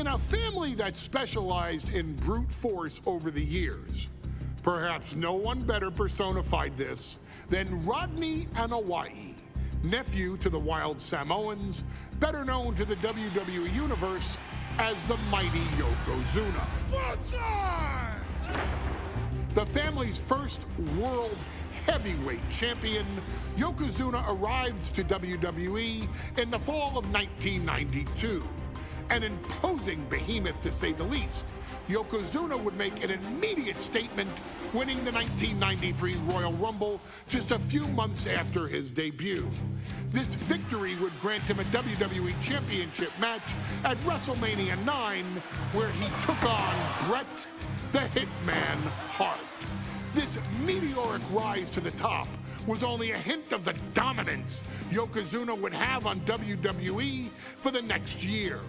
a family that specialized in brute force over the years. Perhaps no one better personified this than Rodney Anawai, nephew to the Wild Samoans, better known to the WWE Universe as the mighty Yokozuna. The family's first world heavyweight champion, Yokozuna arrived to WWE in the fall of 1992. An imposing behemoth, to say the least, Yokozuna would make an immediate statement, winning the 1993 Royal Rumble just a few months after his debut. This victory would grant him a WWE Championship match at WrestleMania 9, where he took on Bret the Hitman Hart. This meteoric rise to the top was only a hint of the dominance Yokozuna would have on WWE for the next year.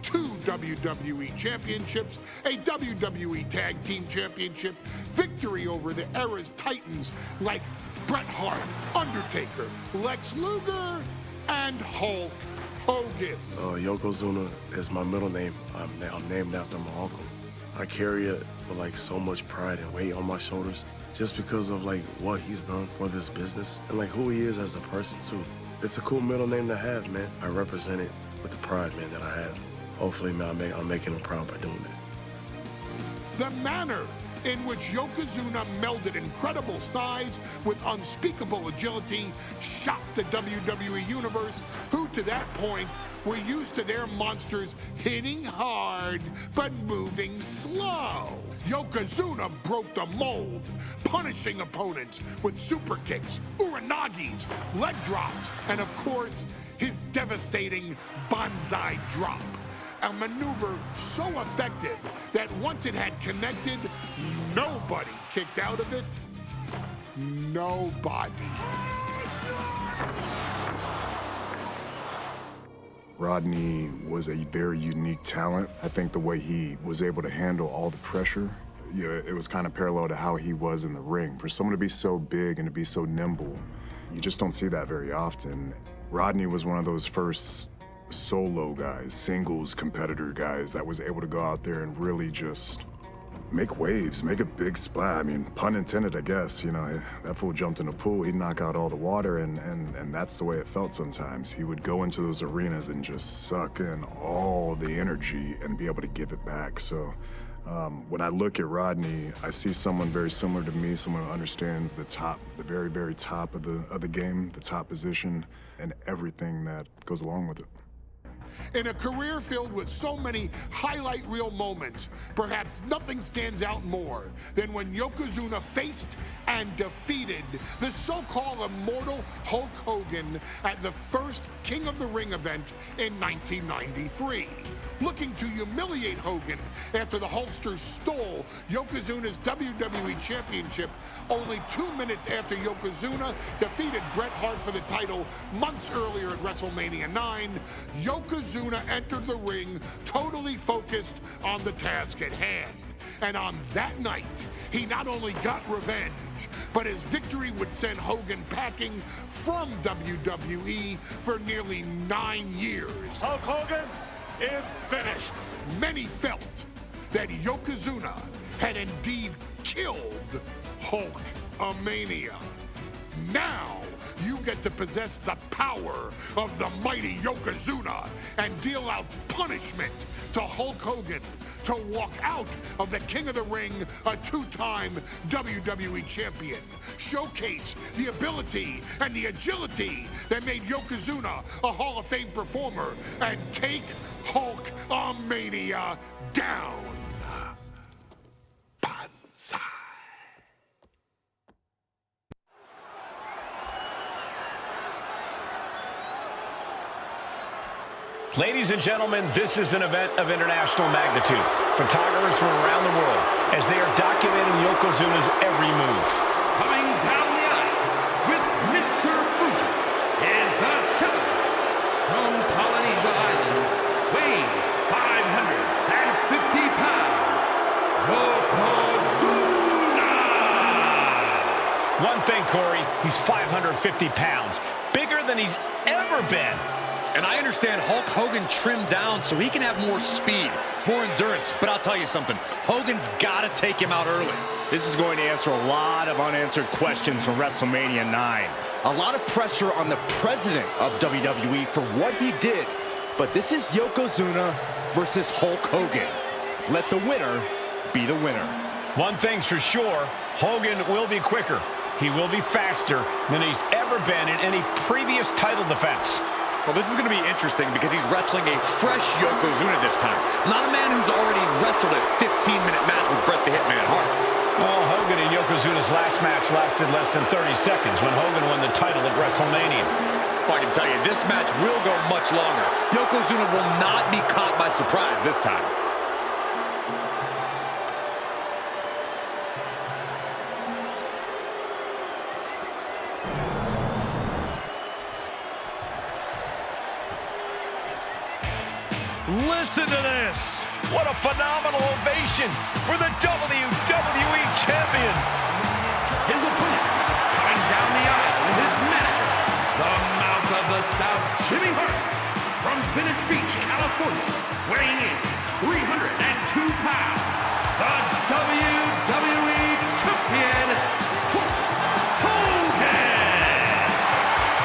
2 WWE championships, a WWE Tag Team Championship, victory over the era's titans like Bret Hart, Undertaker, Lex Luger, and Hulk Hogan. Yokozuna is my middle name. I'm named after my uncle. I carry it with like so much pride and weight on my shoulders just because of like what he's done for this business and like who he is as a person too. It's a cool middle name to have, man. I represent it with the pride, man, that I have. Hopefully, man, I'm making him proud by doing it. The manner in which Yokozuna melded incredible size with unspeakable agility shocked the WWE Universe, who to that point were used to their monsters hitting hard but moving slow. Yokozuna broke the mold, punishing opponents with super kicks, uranagis, leg drops, and of course, his devastating banzai drop. A maneuver so effective that once it had connected, nobody kicked out of it. Nobody. Rodney was a very unique talent. I think the way he was able to handle all the pressure, it was kind of parallel to how he was in the ring. For someone to be so big and to be so nimble, you just don't see that very often. Rodney was one of those first solo guys, singles competitor guys that was able to go out there and really just make waves, make a big splash. I mean, pun intended, I guess. You know, that fool jumped in a pool, he'd knock out all the water, and that's the way it felt sometimes. He would go into those arenas and just suck in all the energy and be able to give it back. So when I look at Rodney, I see someone very similar to me, someone who understands the top, the very, very top of the game, the top position, and everything that goes along with it. In a career filled with so many highlight reel moments, perhaps nothing stands out more than when Yokozuna faced and defeated the so-called immortal Hulk Hogan at the first King of the Ring event in 1993. Looking to humiliate Hogan after the Hulkster stole Yokozuna's WWE Championship only 2 minutes after Yokozuna defeated Bret Hart for the title months earlier at WrestleMania 9, Yokozuna entered the ring totally focused on the task at hand. And on that night, he not only got revenge, but his victory would send Hogan packing from WWE for nearly 9 years. Hulk Hogan is finished. Many felt that Yokozuna had indeed killed Hulkamania. Now, you get to possess the power of the mighty Yokozuna and deal out punishment to Hulk Hogan to walk out of the King of the Ring, a 2-time WWE champion. Showcase the ability and the agility that made Yokozuna a Hall of Fame performer and take Hulkamania down. Banzai. Ladies and gentlemen, this is an event of international magnitude. Photographers from around the world as they are documenting Yokozuna's every move. Coming down the aisle with Mr. Fuji is the champion from Polynesia Islands, weighing 550 pounds, Yokozuna! One thing, Corey, he's 550 pounds, bigger than he's ever been. And I understand Hulk Hogan trimmed down so he can have more speed, more endurance. But I'll tell you something, Hogan's got to take him out early. This is going to answer a lot of unanswered questions from WrestleMania 9. A lot of pressure on the president of WWE for what he did. But this is Yokozuna versus Hulk Hogan. Let the winner be the winner. One thing's for sure, Hogan will be quicker. He will be faster than he's ever been in any previous title defense. Well, this is going to be interesting because he's wrestling a fresh Yokozuna this time. Not a man who's already wrestled a 15-minute match with Bret the Hitman Hart. Well, Hogan and Yokozuna's last match lasted less than 30 seconds when Hogan won the title at WrestleMania. Well, I can tell you, this match will go much longer. Yokozuna will not be caught by surprise this time. Listen to this! What a phenomenal ovation for the WWE Champion! His opponent, coming down the aisle is his manager, the Mouth of the South, Jimmy Hart, from Venice Beach, California, weighing in 302 pounds, the WWE Champion, Hulk Hogan!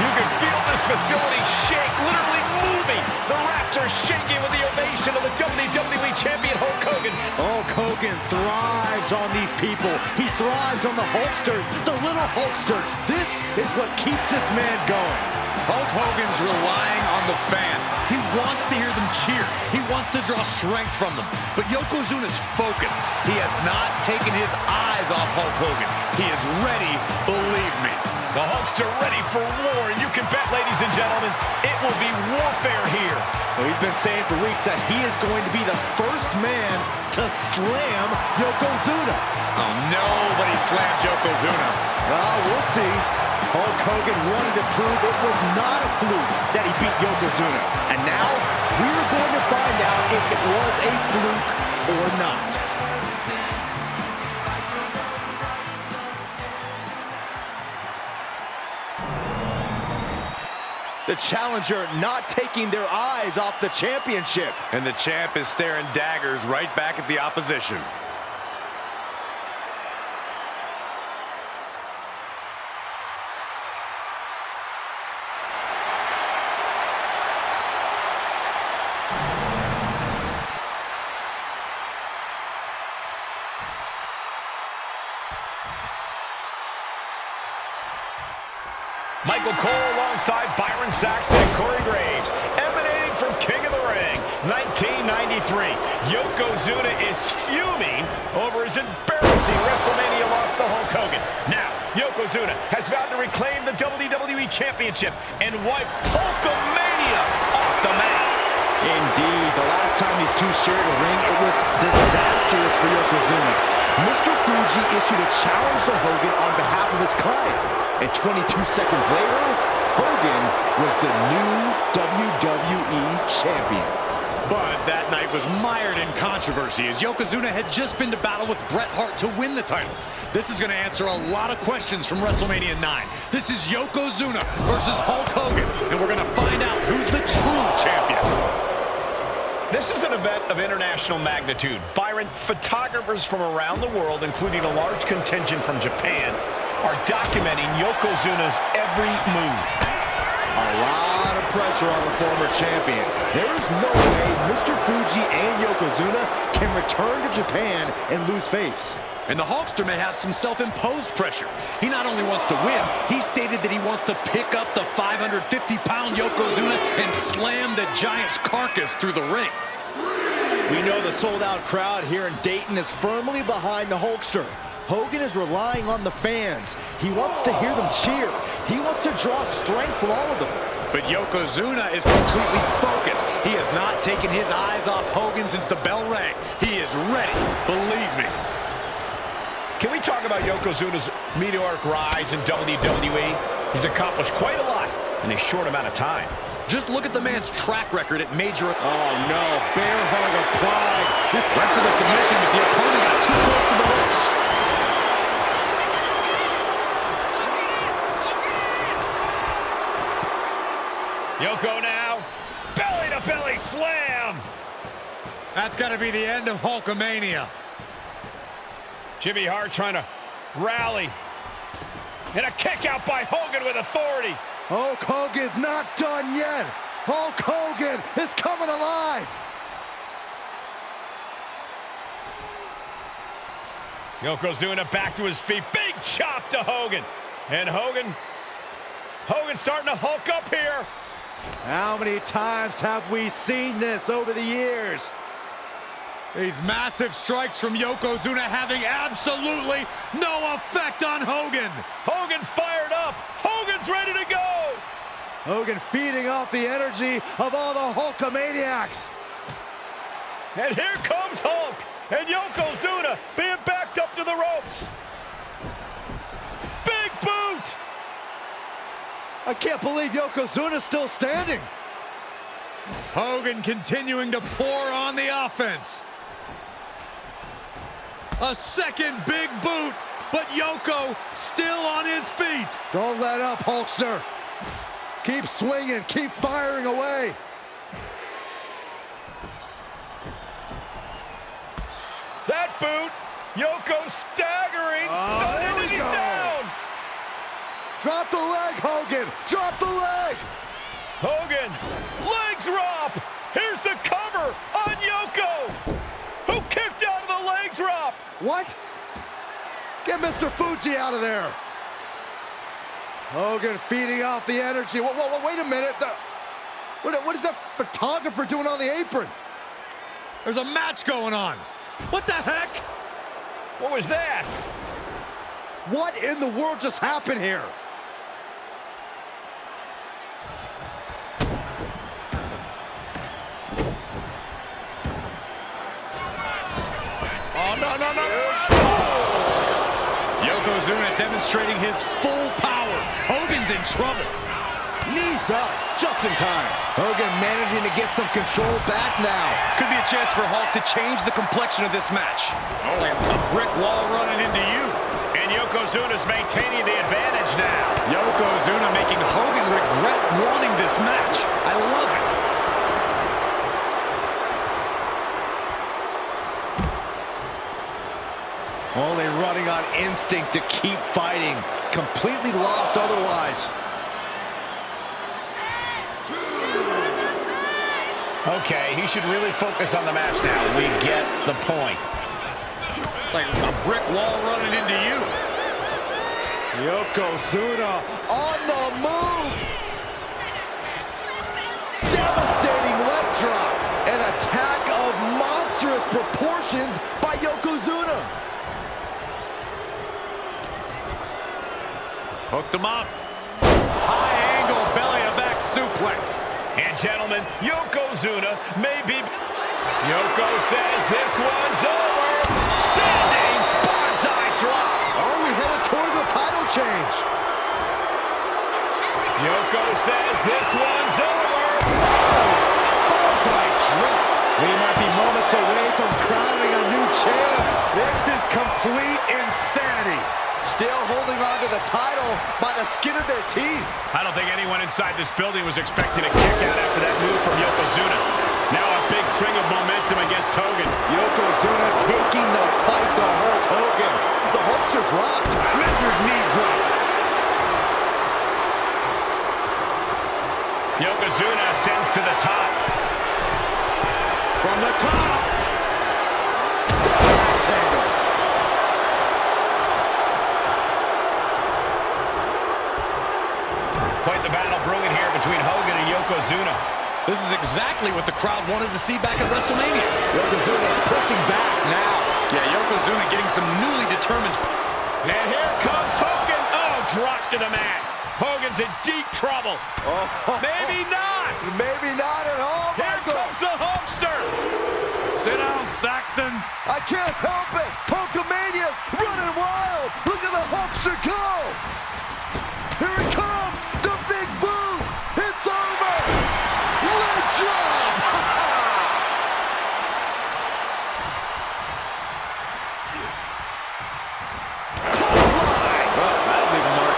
You can feel this facility shake, literally moving. The rafters shaking with the ovation of the WWE Champion Hulk Hogan. Hulk Hogan thrives on these people. He thrives on the Hulksters, the little Hulksters. This is what keeps this man going. Hulk Hogan's relying on the fans. He wants to hear them cheer. He wants to draw strength from them. But Yokozuna's focused. He has not taken his eyes off Hulk Hogan. He is ready, believe me. The Hulkster ready for war, and you can bet, ladies and gentlemen, it will be warfare here. Well, he's been saying for weeks that he is going to be the first man to slam Yokozuna. Oh, nobody slams Yokozuna. Well, we'll see. Hulk Hogan wanted to prove it was not a fluke that he beat Yokozuna. And now, we're going to find out if it was a fluke or not. The challenger not taking their eyes off the championship. And the champ is staring daggers right back at the opposition. Michael Cole alongside Byron Saxton and Corey Graves, emanating from King of the Ring, 1993. Yokozuna is fuming over his embarrassing WrestleMania loss to Hulk Hogan. Now, Yokozuna has vowed to reclaim the WWE Championship and wipe Hulkamania off the map. Indeed, the last time these two shared a ring, it was disastrous for Yokozuna. Mr. Fuji issued a challenge to Hogan on behalf of his client. And 22 seconds later, Hogan was the new WWE Champion. But that night was mired in controversy as Yokozuna had just been to battle with Bret Hart to win the title. This is going to answer a lot of questions from WrestleMania 9. This is Yokozuna versus Hulk Hogan, and we're going to find out who's the true champion. This is an event of international magnitude. Byron, photographers from around the world, including a large contingent from Japan, are documenting Yokozuna's every move. A lot of pressure on the former champion. There is no way Mr. Fuji and Yokozuna can return to Japan and lose face. And the Hulkster may have some self-imposed pressure. He not only wants to win, he stated that he wants to pick up the 550-pound Yokozuna and slam the Giant's carcass through the ring. We know the sold-out crowd here in Dayton is firmly behind the Hulkster. Hogan is relying on the fans. He wants to hear them cheer. He wants to draw strength from all of them. But Yokozuna is completely focused. He has not taken his eyes off Hogan since the bell rang. He is ready, believe me. Can we talk about Yokozuna's meteoric rise in WWE? He's accomplished quite a lot in a short amount of time. Just look at the man's track record at major... Oh no, bear hug applied. This went for the submission, but the opponent got too close to the ropes. Yoko now belly slam. That's got to be the end of Hulkamania. Jimmy Hart trying to rally. And a kick out by Hogan with authority. Hulk Hogan's not done yet. Hulk Hogan is coming alive. Yokozuna back to his feet. Big chop to Hogan. And Hogan's starting to hulk up here. How many times have we seen this over the years? These massive strikes from Yokozuna having absolutely no effect on Hogan. Hogan fired up. Hogan's ready to go. Hogan feeding off the energy of all the Hulkamaniacs. And here comes Hulk. And Yokozuna being backed up to the ropes. Big boot. I can't believe Yokozuna's still standing. Hogan continuing to pour on the offense. A second big boot, but Yoko still on his feet. Don't let up, Hulkster. Keep swinging, keep firing away. That boot, Yoko staggering, stunning, and he's down. Drop the leg, Hogan, drop the leg. Hogan, leg drop. Here's the cover on Yoko, who kicked out of the leg drop. What? Get Mr. Fuji out of there. Hogan feeding off the energy. Whoa, wait a minute. What is that photographer doing on the apron? There's a match going on. What the heck? What was that? What in the world just happened here? Oh, no. Yokozuna demonstrating his full power. Hogan's in trouble. Knees up, just in time. Hogan managing to get some control back now. Could be a chance for Hulk to change the complexion of this match. Oh, a brick wall running into you. And Yokozuna's maintaining the advantage now. Yokozuna making Hogan regret wanting this match. I love it. Only running on instinct to keep fighting. Completely lost otherwise. Okay, he should really focus on the match now. We get the point. Like a brick wall running into you. Yokozuna on the move. Devastating leg drop. An attack of monstrous proportions by Yokozuna. Hooked him up. High angle belly-to-back suplex. And gentlemen, Yokozuna may be... Yoko says this one's over. Standing bonsai drop. Oh, we headed towards a title change. Yoko says this one's over. Bonsai drop. We might be moments away from crowning a new champ. This is complete insanity. Still holding on to the title by the skin of their teeth. I don't think anyone inside this building was expecting a kick out after that move from Yokozuna. Now a big swing of momentum against Hogan. Yokozuna taking the fight to Hulk Hogan. The Hulkster's rocked. Measured knee drop. Yokozuna ascends to the top. From the top. Nice angle. Quite the battle brewing here between Hogan and Yokozuna. This is exactly what the crowd wanted to see back at WrestleMania. Yokozuna's pushing back now. Yeah, Yokozuna getting some newly determined... And here comes Hogan. Oh, drop to the mat. Hogan's in deep trouble. Maybe not. Maybe not at all, Here Michael. comes the Hulkster. Sit down, Saxton. I can't help it. Hulkamania's running wild. Look at the Hulkster go. Here it comes. The big boom. It's over. Leg drop. Clothesline. Oh, that'll leave a mark.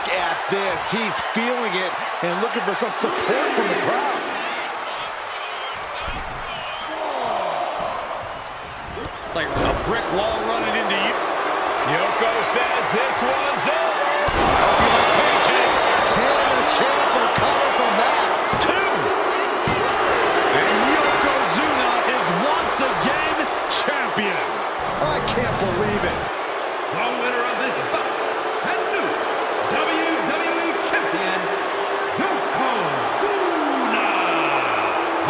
Look at this. He's feeling it and looking for some support from the crowd. Like a brick wall running into you. Yoko says this one's over. Hope you like pancakes. Can the champ recover from that? 2. And Yokozuna is once again champion. I can't believe it. The winner of this bout and new WWE Champion, Yokozuna.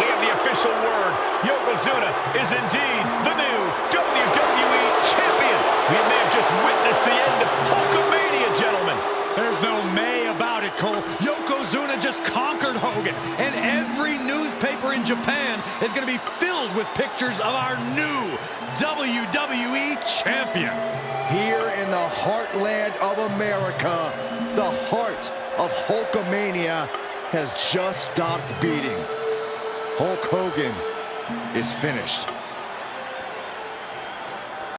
We have the official word. Yokozuna is indeed the new WWE Champion. We may have just witnessed the end of Hulkamania, gentlemen. There's no may about it, Cole. Yokozuna just conquered Hogan, and every newspaper in Japan is going to be filled with pictures of our new WWE Champion. Here in the heartland of America, the heart of Hulkamania has just stopped beating. Hulk Hogan is finished.